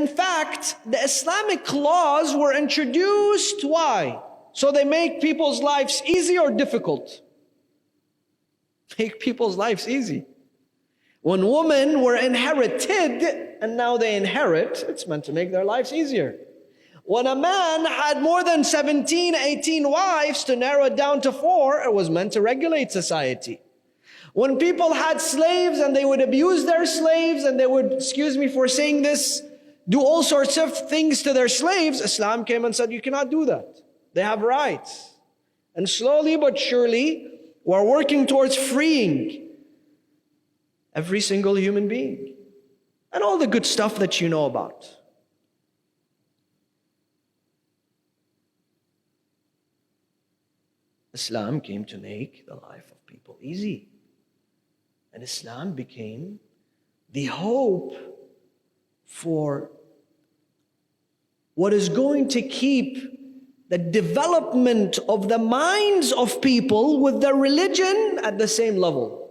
In fact, the Islamic laws were introduced, why? So they make people's lives easy or difficult? Make people's lives easy. When women were inherited, and now they inherit, it's meant to make their lives easier. When a man had more than 17, 18 wives, to narrow it down to 4, it was meant to regulate society. When people had slaves and they would abuse their slaves and they would, excuse me for saying this, do all sorts of things to their slaves, Islam came and said, you cannot do that. They have rights. And slowly but surely, we're working towards freeing every single human being. And all the good stuff that you know about. Islam came to make the life of people easy. And Islam became the hope for what is going to keep the development of the minds of people with their religion at the same level.